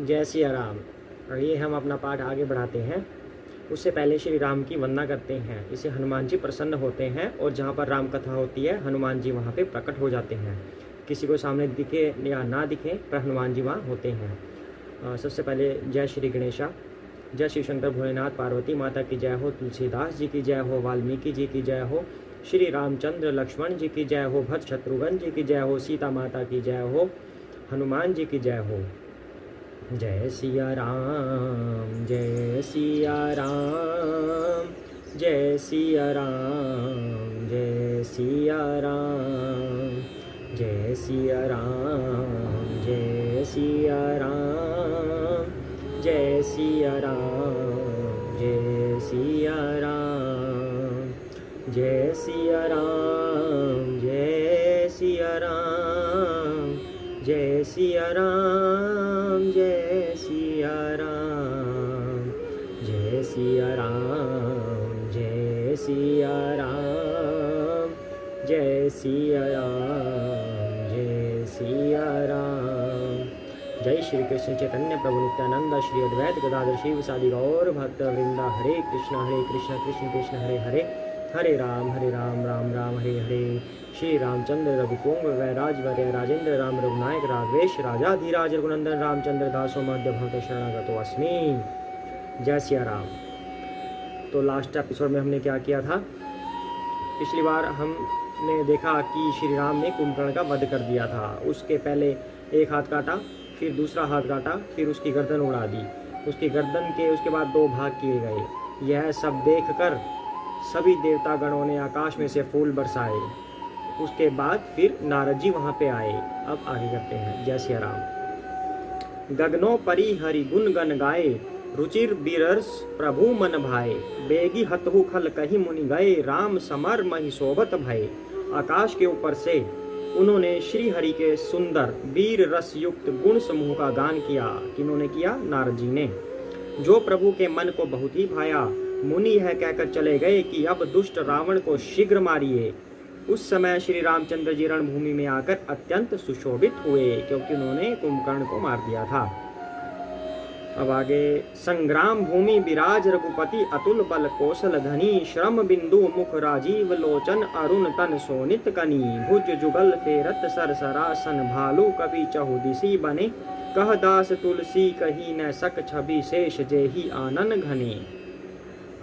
जय सिया राम। और ये हम अपना पाठ आगे बढ़ाते हैं। उससे पहले श्री राम की वंदना करते हैं। इससे हनुमान जी प्रसन्न होते हैं और जहाँ पर राम कथा होती है हनुमान जी वहाँ पे प्रकट हो जाते हैं। किसी को सामने दिखे या ना दिखे पर हनुमान जी वहाँ होते हैं। सबसे पहले जय श्री गणेशा, जय श्री शंकर भोलेनाथ, पार्वती माता की जय हो, तुलसीदास जी की जय हो, वाल्मीकि जी की जय हो, श्री रामचंद्र लक्ष्मण जी की जय हो, भक्त शत्रुघ्न जी की जय हो, सीता माता की जय हो, हनुमान जी की जय हो। जय सिया राम, जय सिया राम, जय सिया राम, जय सिया राम, जय सिया राम, जय सिया राम, जय सिया राम, जय सिया राम, जय सिया राम, जय सिया राम, जय सिया राम, जय सिया राम, जय सिया राम, जय सिया राम, जय सिया राम, जय सिया राम। जय श्री कृष्ण चैतन्य प्रभु नित्यानंद, श्री अद्वैत गदाधर शिव सादि गौर भक्त वृंदा। हरे कृष्ण कृष्ण कृष्ण हरे हरे, हरे राम राम राम हरे हरे। श्री रामचंद्र रघुपुंग वैराज वरय राजेंद्र राम रघुनायक राघवेश राजाधिराज रघुनंदन रामचंद्र दासो मध्य भक्त शरणागतो अस्मि। जय सिया राम। तो लास्ट एपिसोड में हमने क्या किया था? पिछली बार हमने देखा कि श्री राम ने कुंभकर्ण का वध कर दिया था। उसके पहले एक हाथ काटा, फिर दूसरा हाथ काटा, फिर उसकी गर्दन उड़ा दी। उसकी गर्दन के उसके बाद 2 भाग किए गए। यह सब देखकर सभी देवता गणों ने आकाश में से फूल बरसाए। उसके बाद फिर नारद जी वहाँ पे आए। अब आगे करते हैं। जय सिया राम। गगनों परी हरि गुण गन गाए, रुचिर बिरस प्रभु मन भाए, बेगी हतहु खल कही मुनि गए, राम समर महि शोभत भय। आकाश के ऊपर से उन्होंने श्री हरि के सुंदर वीर रस युक्त गुण समूह का गान किया। किन्होंने किया? नारद जी ने। जो प्रभु के मन को बहुत ही भाया। मुनि यह कहकर चले गए कि अब दुष्ट रावण को शीघ्र मारिए। उस समय श्री रामचंद्र जी रणभूमि में आकर अत्यंत सुशोभित हुए, क्योंकि उन्होंने कुंभकर्ण को मार दिया था। अब आगे। संग्राम भूमि विराज रघुपति, अतुल बल कौशल धनी, श्रम बिंदु मुख राजीव लोचन, अरुण तन सोनित कनी, भुज जुगल फेरत सरसरासन, भालू कवि चहुदिसी बने, कह दास तुलसी कही न सक, छवि शेष जेहि आनन घने।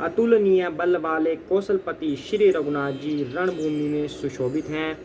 अतुलनीय बल वाले कौशलपति श्री रघुनाथ जी रणभूमि में सुशोभित हैं।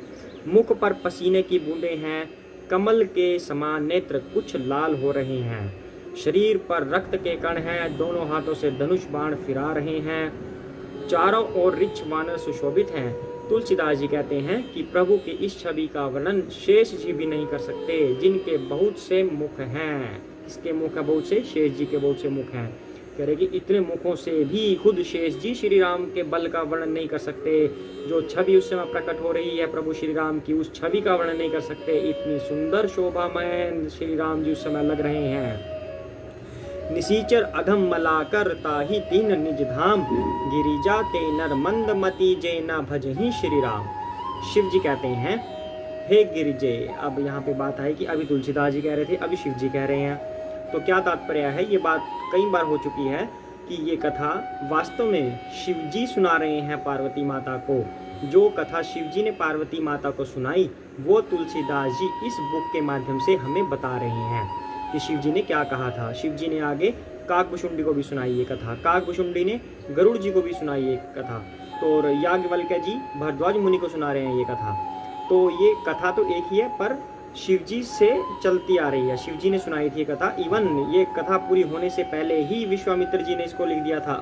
मुख पर पसीने की बूंदें हैं। कमल के समान नेत्र कुछ लाल हो रहे हैं। शरीर पर रक्त के कण हैं। दोनों हाथों से धनुष बाण फिरा रहे हैं। चारों ओर ऋक्ष वानर सुशोभित हैं। तुलसीदास जी कहते हैं कि प्रभु की इस छवि का वर्णन शेष जी भी नहीं कर सकते, जिनके बहुत से मुख हैं। इसके मुख है बहुत से, शेष जी के बहुत से मुख हैं। कह रहे कि इतने मुखों से भी खुद शेष जी श्री राम के बल का वर्णन नहीं कर सकते। जो छवि उस समय प्रकट हो रही है प्रभु श्री राम की, उस छवि का वर्णन नहीं कर सकते। इतनी सुंदर शोभामय श्री राम जी उस समय लग रहे हैं। निसीचर अधम मलाकर ताहि तीन निज धाम, गिरिजा ते नर मंद मति जे न भजहि श्री राम। शिव जी कहते हैं हे गिरिजे। अब यहाँ पे बात है कि अभी तुलसीदास जी कह रहे थे, अभी शिव जी कह रहे हैं। तो क्या तात्पर्य है? ये बात कई बार हो चुकी है कि ये कथा वास्तव में शिव जी सुना रहे हैं पार्वती माता को। जो कथा शिव जी ने पार्वती माता को सुनाई वो तुलसीदास जी इस बुक के माध्यम से हमें बता रहे हैं कि शिव जी ने क्या कहा था। शिव जी ने आगे काकभुशुंडी को भी सुनाई ये कथा, काकभुशुंडी ने गरुड़ जी को भी सुनाई ये कथा, तो याज्ञवल्क्य जी भरद्वाज मुनि को सुना रहे हैं ये कथा। तो ये कथा तो एक ही है पर शिव जी से चलती आ रही है। शिव जी ने सुनाई थी कथा। इवन ये कथा पूरी होने से पहले ही विश्वामित्र जी ने इसको लिख दिया था,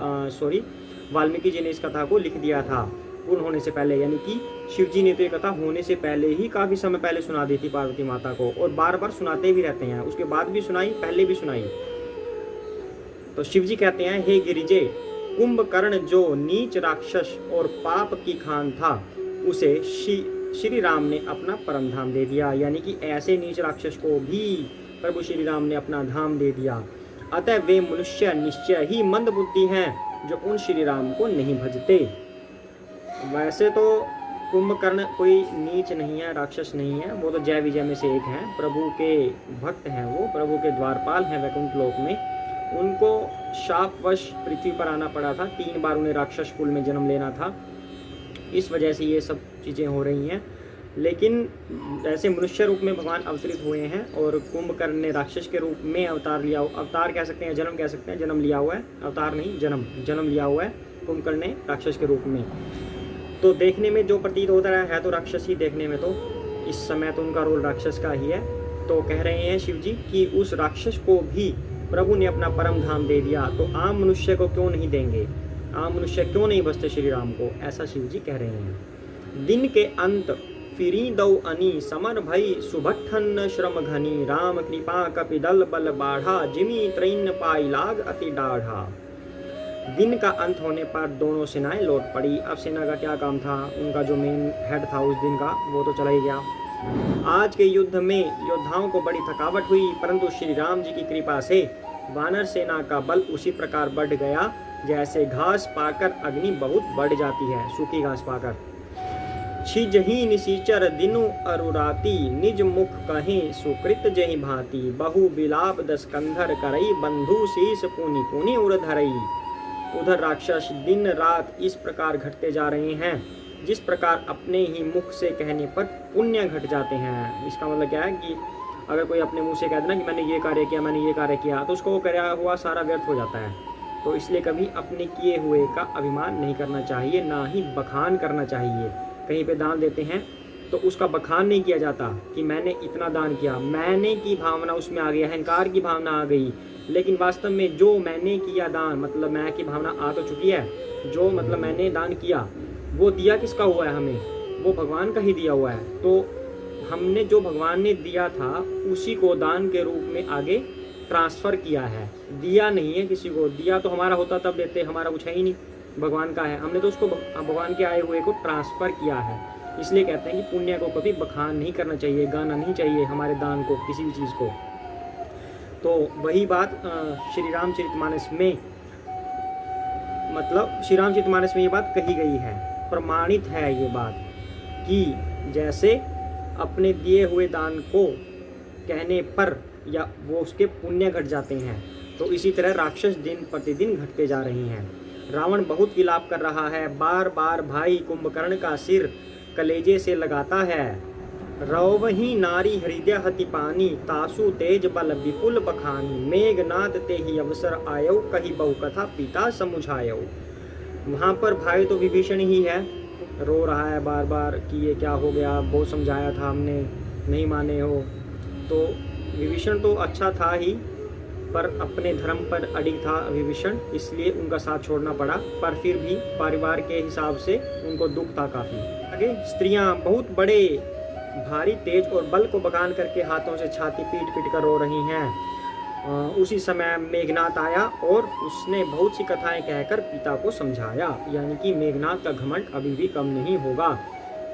वाल्मीकि जी ने इस कथा को लिख दिया था पूर्ण होने से पहले। यानी कि शिव जी ने तो ये कथा होने से पहले ही काफी समय पहले सुना दी थी पार्वती माता को, और बार बार सुनाते भी रहते हैं। उसके बाद भी सुनाई, पहले भी सुनाई। तो शिव जी कहते हैं हे गिरिजे, कुंभकर्ण जो नीच राक्षस और पाप की खान था, उसे श्री राम ने अपना परम धाम दे दिया। यानी कि ऐसे नीच राक्षस को भी प्रभु श्री राम ने अपना धाम दे दिया। अतः वे मनुष्य निश्चय ही मंद बुद्धि हैं जो उन श्री राम को नहीं भजते। वैसे तो कुंभकर्ण कोई नीच नहीं है, राक्षस नहीं है, वो तो जय विजय में से एक है, प्रभु के भक्त हैं, वो प्रभु के द्वारपाल हैं वैकुंठ लोक में। उनको शापवश पृथ्वी पर आना पड़ा था, 3 बार उन्हें राक्षस कुल में जन्म लेना था, इस वजह से ये सब चीज़ें हो रही हैं। लेकिन ऐसे मनुष्य रूप में भगवान अवतरित हुए हैं और कुंभकर्ण ने राक्षस के रूप में अवतार लिया, अवतार कह सकते हैं, जन्म कह सकते हैं, जन्म लिया हुआ है, अवतार नहीं जन्म लिया हुआ है कुंभकर्ण ने राक्षस के रूप में। तो देखने में जो प्रतीत होता है तो राक्षस ही देखने में, तो इस समय तो उनका रोल राक्षस का ही है। तो कह रहे हैं शिव जी कि उस राक्षस को भी प्रभु ने अपना परम धाम दे दिया, तो आम मनुष्य को क्यों नहीं देंगे, आम मनुष्य क्यों नहीं बसते श्री राम को, ऐसा शिव जी कह रहे हैं। दिन के अंत फिरी दौ अनी समर भई सुभट्ठन श्रम घनी राम कृपा कपि दल बल बाढ़ा जिमी त्रैन पाई लाग अति डाढ़ा। दिन का अंत होने पर दोनों सेनाएं लौट पड़ी। अब सेना का क्या काम था, उनका जो मेन हेड था उस दिन का वो तो चला ही गया। आज के युद्ध में योद्धाओं को बड़ी थकावट हुई, परंतु श्री राम जी की कृपा से वानर सेना का बल उसी प्रकार बढ़ गया जैसे घास पाकर अग्नि बहुत बढ़ जाती है, सूखी घास पाकर। छिजही निसीचर दिनु अरुराती निज मुख कहें सुकृत जहि भांति बहु बिलाप दस कंधर करई बंधु शीस पुनि पुनि उड़ धरई। उधर राक्षस दिन रात इस प्रकार घटते जा रहे हैं जिस प्रकार अपने ही मुख से कहने पर पुण्य घट जाते हैं। इसका मतलब क्या है कि अगर कोई अपने मुंह से कह देना कि मैंने ये कार्य किया, मैंने ये कार्य किया, तो उसको वो कराया हुआ सारा व्यर्थ हो जाता है। तो इसलिए कभी अपने किए हुए का अभिमान नहीं करना चाहिए, ना ही बखान करना चाहिए। कहीं पे दान देते हैं तो उसका बखान नहीं किया जाता कि मैंने इतना दान किया, मैंने की भावना उसमें आ गई, अहंकार की भावना आ गई। लेकिन वास्तव में जो मैंने किया दान, मतलब मैं की भावना आ तो चुकी है, जो मतलब मैंने दान किया वो दिया किसका हुआ है, हमें वो भगवान का ही दिया हुआ है। तो हमने जो भगवान ने दिया था उसी को दान के रूप में आगे ट्रांसफ़र किया है, दिया नहीं है किसी को। दिया तो हमारा होता तब देते, हमारा कुछ है ही नहीं, भगवान का है, हमने तो उसको भगवान के आए हुए को ट्रांसफ़र किया है। इसलिए कहते हैं कि पुण्य को कभी बखान नहीं करना चाहिए, गाना नहीं चाहिए हमारे दान को, किसी भी चीज़ को। तो वही बात श्री रामचरितमानस में, मतलब श्री रामचरितमानस में ये बात कही गई है, प्रमाणित है ये बात कि जैसे अपने दिए हुए दान को कहने पर या वो उसके पुण्य घट जाते हैं, तो इसी तरह राक्षस दिन प्रतिदिन घटते जा रहे हैं। रावण बहुत विलाप कर रहा है, बार बार भाई कुंभकर्ण का सिर कलेजे से लगाता है। रौवही नारी हृदय हति पानी तासु तेज बल विपुल बखानी मेघनाद ते ही अवसर आयो कही बहु कथा पिता समुझायो। वहाँ पर भाई तो विभीषण ही है, रो रहा है बार बार कि ये क्या हो गया, बहुत समझाया था हमने, नहीं माने हो। तो विभीषण तो अच्छा था ही, पर अपने धर्म पर अडिग था विभीषण, इसलिए उनका साथ छोड़ना पड़ा। पर फिर भी परिवार के हिसाब से उनको दुख था काफ़ी। आगे स्त्रियां बहुत बड़े भारी तेज और बल को बखान करके हाथों से छाती पीट पीट कर रो रही हैं। उसी समय मेघनाथ आया और उसने बहुत सी कथाएं कहकर पिता को समझाया, यानी कि मेघनाथ का घमंड अभी भी कम नहीं होगा।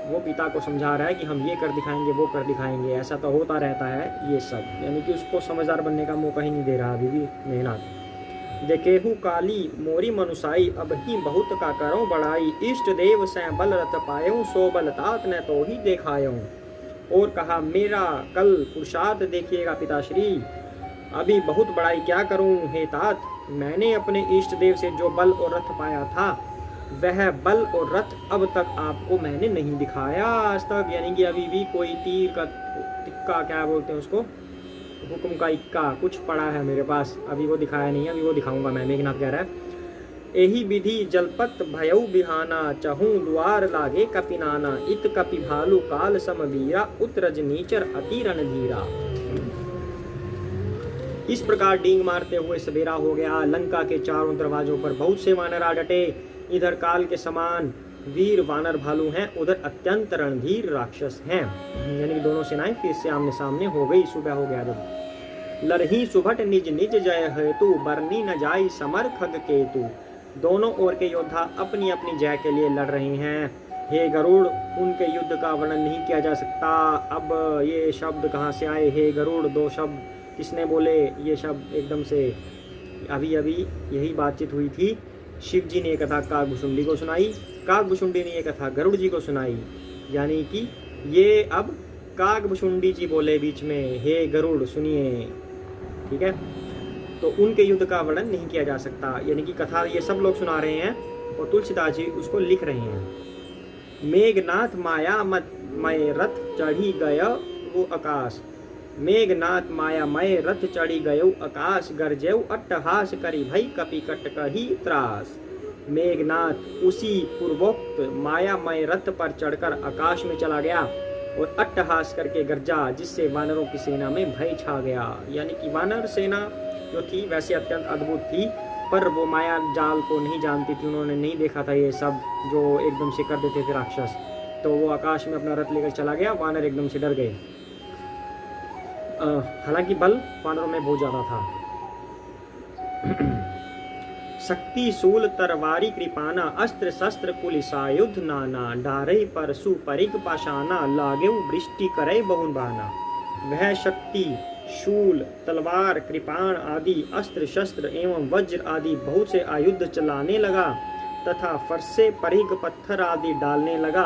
वो पिता को समझा रहा है कि हम ये कर दिखाएंगे, वो कर दिखाएंगे, ऐसा तो होता रहता है ये सब, यानी कि उसको समझदार बनने का मौका ही नहीं दे रहा अभी भी मेघनाथ। देखेहु काली मोरी मनुसाई अब ही बहुत का करो बढ़ाई इष्ट देव से बल रथ पायो सो बल तात न तो ही देखायो। और कहा मेरा कल पुरुषार्थ देखिएगा पिताश्री, अभी बहुत बड़ाई क्या करूं हे तात, मैंने अपने इष्ट देव से जो बल और रथ पाया था वह बल और रथ अब तक आपको मैंने नहीं दिखाया आज तक। यानी कि अभी भी कोई तीर का तिक्का, क्या बोलते हैं उसको, हुक्म का इक्का कुछ पड़ा है मेरे पास, अभी वो दिखाया नहीं है, अभी वो दिखाऊंगा मैं। मेघनाथ कह रहा है एही विधि जलपत भयउ बिहाना चहूँ द्वार लागे कपिनाना इत कपि भालू काल समवीरा उतरज नीचर अति रणधीरा। इस प्रकार डींग मारते हुए सवेरा हो गया। लंका के चारों दरवाजों पर बहुत से वानर आ डटे। इधर काल के समान वीर वानर भालू हैं, उधर अत्यंत रणधीर राक्षस हैं। यानी कि दोनों सेनाएं फिर से आमने सामने हो गई। सुबह हो गया जब लरही सुभट निज निज जय हेतु बरनी न जाई समर खग केतु। दोनों ओर के योद्धा अपनी अपनी जय के लिए लड़ रहे हैं। हे गरुड़, उनके युद्ध का वर्णन नहीं किया जा सकता। अब ये शब्द कहाँ से आए, हे गरुड़, दो शब्द किसने बोले ये शब्द एकदम से? अभी अभी यही बातचीत हुई थी शिव जी ने ये कथा काकभुशुंडी को सुनाई, काकभुशुंडी ने ये कथा गरुड़ जी को सुनाई। यानी कि ये अब काकभुशुंडी जी बोले बीच में, हे गरुड़ सुनिए, ठीक है। तो उनके युद्ध का वर्णन नहीं किया जा सकता, यानी कि कथा ये सब लोग सुना रहे हैं और तुलसीदास जी उसको लिख रहे हैं। मेघनाथ माया मय रथ चढ़ी गयो वो आकाश, मेघनाथ माया मय रथ चढ़ी गयो आकाश, गरजेऊ अट्टहास करी भई कपि कट कही त्रास। मेघनाथ उसी पूर्वोक्त मायामय रथ पर चढ़कर आकाश में चला गया और अट्टहास करके गरजा, जिससे वानरों की सेना में भय छा गया। यानी कि वानर सेना जो थी वैसे अत्यंत अद्भुत थी, पर वो माया जाल को नहीं जानती थी, उन्होंने नहीं देखा था ये सब जो एकदम से कर देते थे राक्षस। तो वो आकाश में अपना रथ लेकर चला गया, वानर एकदम से डर गए। हालांकि बल वानरों में बहुत ज्यादा था। शक्ति शूल तरवारी कृपाना, अस्त्र शस्त्र पुलिसायुध नाना, डारे पर सुपरिग पाशाना, लागेऊ वृष्टि करे बहुन बाना। वह शक्ति शूल तलवार कृपाण आदि अस्त्र शस्त्र एवं वज्र आदि बहुत से आयुध चलाने लगा तथा फरसे परिग पत्थर आदि डालने लगा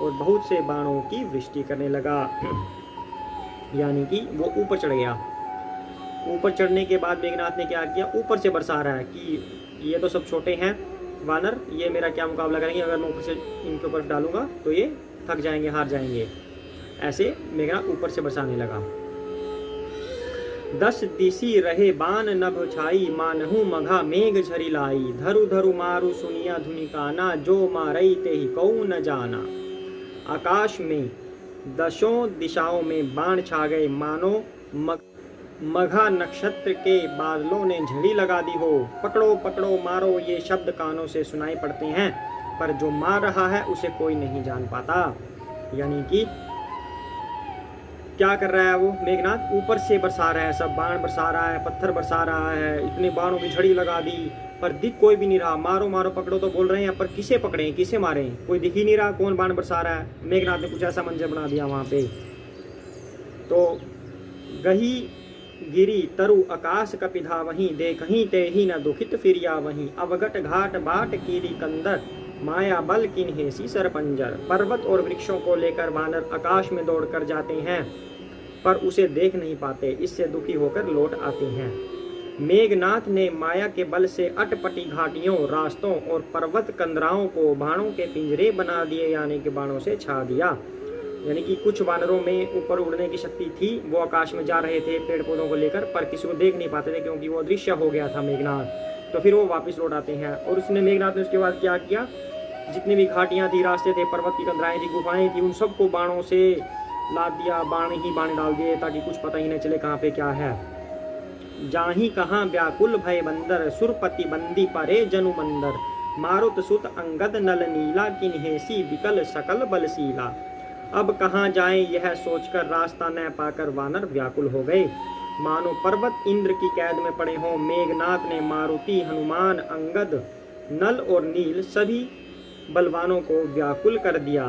और बहुत से बाणों की वृष्टि करने लगा। यानी कि वो ऊपर चढ़ गया। ऊपर चढ़ने के बाद मेघनाथ ने क्या किया, ऊपर से बरसा रहा है कि ये तो सब छोटे हैं वानर, ये मेरा क्या मुकाबला करेंगे, अगर मैं ऊपर से इनके ऊपर डालूंगा तो ये थक जाएंगे, हार जाएंगे। ऐसे मेघनाथ ऊपर से बरसाने लगा। 10 दिशी रहे बान नभ छाई, मानहु मघा मेघ झरी लाई, धरु धरु मारु सुनिया धुनिकाना, जो मारई ते ही कऊ न जाना। आकाश में 10 दिशाओं में बाण छा गए, मानो मघा नक्षत्र के बादलों ने झड़ी लगा दी हो। पकड़ो पकड़ो मारो ये शब्द कानों से सुनाई पड़ते हैं, पर जो मार रहा है उसे कोई नहीं जान पाता। यानी कि क्या कर रहा है वो मेघनाथ, ऊपर से बरसा रहा है, सब बाण बरसा रहा है, पत्थर बरसा रहा है, इतने बाणों की झड़ी लगा दी, पर दिख कोई भी नहीं रहा। मारो मारो पकड़ो तो बोल रहे हैं, पर किसे पकड़े किसे मारे, कोई दिख ही नहीं रहा कौन बाण बरसा रहा है। मेघनाथ ने कुछ ऐसा मंजर बना दिया वहां पे। तो गही गिरी तरु आकाश कपिधा वहीं, देखहीं ते ही न दुखित फिरिया वहीं। अवगट घाट बाट कीरी कंदर, माया बल किन्हेसी सरपंजर। पर्वत और वृक्षों को लेकर वानर आकाश में दौड़कर जाते हैं, पर उसे देख नहीं पाते, इससे दुखी होकर लौट आते हैं। मेघनाथ ने माया के बल से अटपटी घाटियों, रास्तों और पर्वत कंदराओं को बाणों के पिंजरे बना दिए, यानी कि बाणों से छा दिया। यानी कि कुछ वानरों में ऊपर उड़ने की शक्ति थी, वो आकाश में जा रहे थे पेड़ पौधों को लेकर, पर किसी को देख नहीं पाते थे क्योंकि वो अदृश्य हो गया था मेघनाथ। तो फिर वो वापस लौट आते हैं। और उसने मेघनाथ ने उसके बाद क्या किया, जितनी भी घाटियां थी, रास्ते थे, पर्वत की कंदराएं थी, गुफाएं थी, उन सबको बाणों से लाद दिया, बाण ही बाण डाल दिए, ताकि कुछ पता ही नहीं चले कहाँ पे क्या है। जाही कहाँ व्याकुल भय बंदर, सुरपति बंदी परे जनु मंदर। मारुत सुत अंगद नल नीला, किन्हेसी विकल सकल बलशीला। अब कहाँ जाएं यह सोचकर रास्ता न पाकर वानर व्याकुल हो गए, मानो पर्वत इंद्र की कैद में पड़े हों। मेघनाथ ने मारुति, हनुमान, अंगद, नल और नील सभी बलवानों को व्याकुल कर दिया।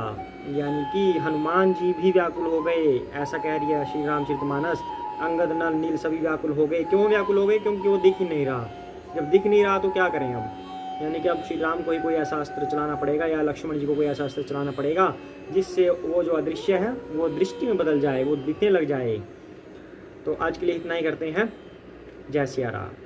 यानी कि हनुमान जी भी व्याकुल हो गए, ऐसा कह रही है श्री रामचरितमानस। अंगद, नल, नील सभी व्याकुल हो गए। क्यों व्याकुल हो गए, क्योंकि वो दिख ही नहीं रहा। जब दिख नहीं रहा तो क्या करें अब, यानी कि अब श्री राम को ही कोई ऐसा अस्त्र चलाना पड़ेगा, या लक्ष्मण जी को कोई ऐसा अस्त्र चलाना पड़ेगा जिससे वो जो अदृश्य है वो दृष्टि में बदल जाए, वो दिखने लग जाए। तो आज के लिए इतना ही करते हैं। जय सिया राम।